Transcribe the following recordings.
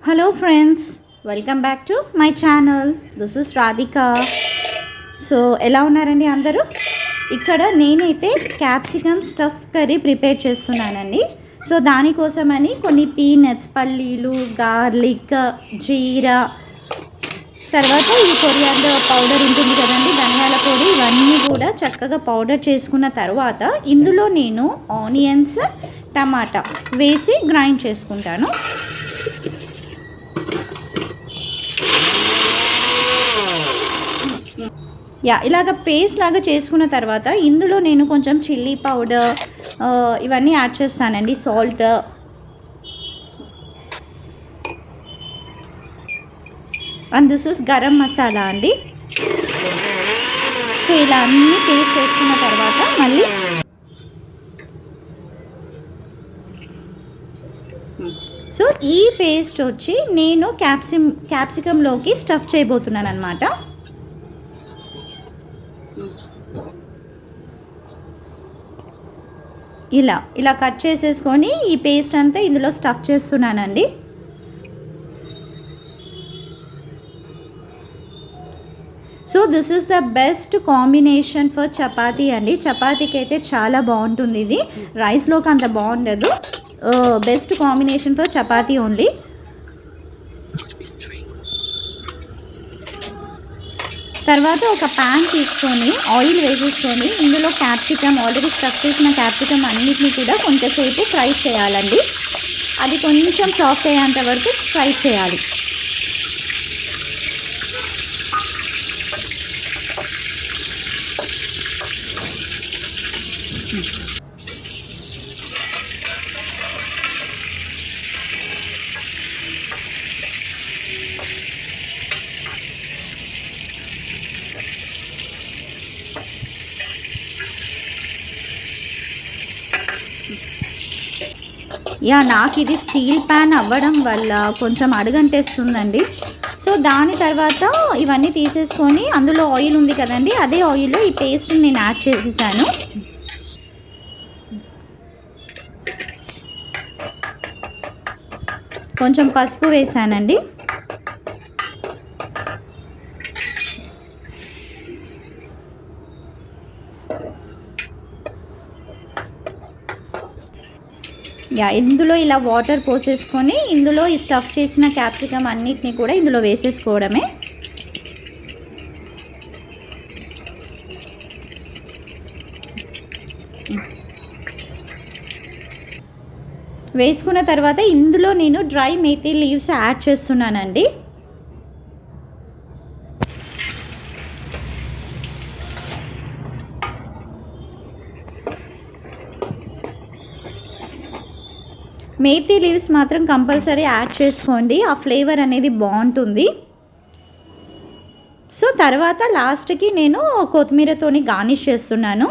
Hello friends, welcome back to my channel. This is Radhika. So ఎలా ఉన్నారండి అందరూ? ఇక్కడ నేనైతే క్యాప్సికమ్ స్టఫ్ కర్రీ ప్రిపేర్ చేస్తున్నానండి. సో దానికోసమని కొన్ని పీనట్స్, పల్లీలు, గార్లిక్, జీరా, తర్వాత ఈ కొరియాండర్ పౌడర్ ఉంటుంది కదండి, ధనియాల పొడి, ఇవన్నీ కూడా చక్కగా పౌడర్ చేసుకున్న తర్వాత ఇందులో నేను ఆనియన్స్, టమాటా వేసి గ్రైండ్ చేసుకుంటాను. ఇలాగ పేస్ట్ లాగా చేసుకున్న తర్వాత ఇందులో నేను కొంచెం చిల్లీ పౌడర్ ఇవన్నీ యాడ్ చేస్తానండి, salt, and this is garam masala అండి. సో ఇలా అన్నీ పేస్ట్ చేసుకున్న తర్వాత మళ్ళీ సో ఈ పేస్ట్ వచ్చి నేను క్యాప్సికంలోకి స్టఫ్ చేయబోతున్నాను అనమాట. ఇలా కట్ చేసేసుకొని ఈ పేస్ట్ అంతా ఇందులో స్టఫ్ చేస్తున్నానండి. So this is the best combination for chapati అండి. చపాతీకి అయితే చాలా బాగుంటుంది ఇది, రైస్లోకి అంత బాగుండదు. Best combination for chapati only. తర్వాత ఒక ప్యాన్ తీసుకొని ఆయిల్ వేసేసుకొని ఇందులో క్యాప్సికమ్, ఆల్రెడీ స్టఫ్ చేసిన క్యాప్సికమ్ అన్నిటిని కూడా కొంచెంసేపు ఫ్రై చేయాలండి. అది కొంచెం సాఫ్ట్ అయ్యేంత వరకు ఫ్రై చేయాలి. నాకు ఇది స్టీల్ ప్యాన్ అవ్వడం వల్ల కొంచెం అడుగంటేస్తుందండి. సో దాని తర్వాత ఇవన్నీ తీసేసుకొని అందులో ఆయిల్ ఉంది కదండి, అదే ఆయిల్లో ఈ పేస్ట్ని నేను యాడ్ చేసేసాను. కొంచెం పసుపు వేసానండి. ఇందులో ఇలా వాటర్ పోసేసుకొని ఇందులో ఈ స్టఫ్ చేసిన క్యాప్సికమ్ అన్నిటిని కూడా ఇందులో వేసేసుకోవడమే. వేసుకున్న తర్వాత ఇందులో నేను డ్రై మేథీ లీవ్స్ యాడ్ చేస్తున్నానండి. మేథీ లీవ్స్ మాత్రం కంపల్సరీ యాడ్ చేసుకోండి, ఆ ఫ్లేవర్ అనేది బాగుంటుంది. సో తర్వాత లాస్ట్కి నేను కొత్తిమీరతోని గార్నిష్ చేస్తున్నాను.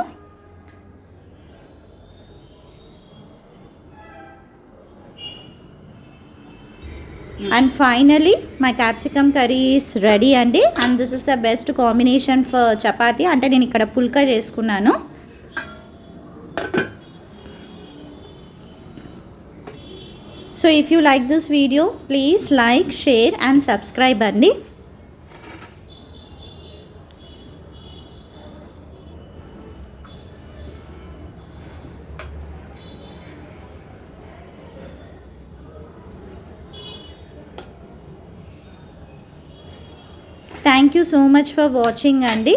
And finally my capsicum curry is ready అండి. And this is the best combination for chapati. అంటే నేను ఇక్కడ పుల్కా చేసుకున్నాను. So if you like this video, please like, share and subscribe అండి. Thank you so much for watching అండి.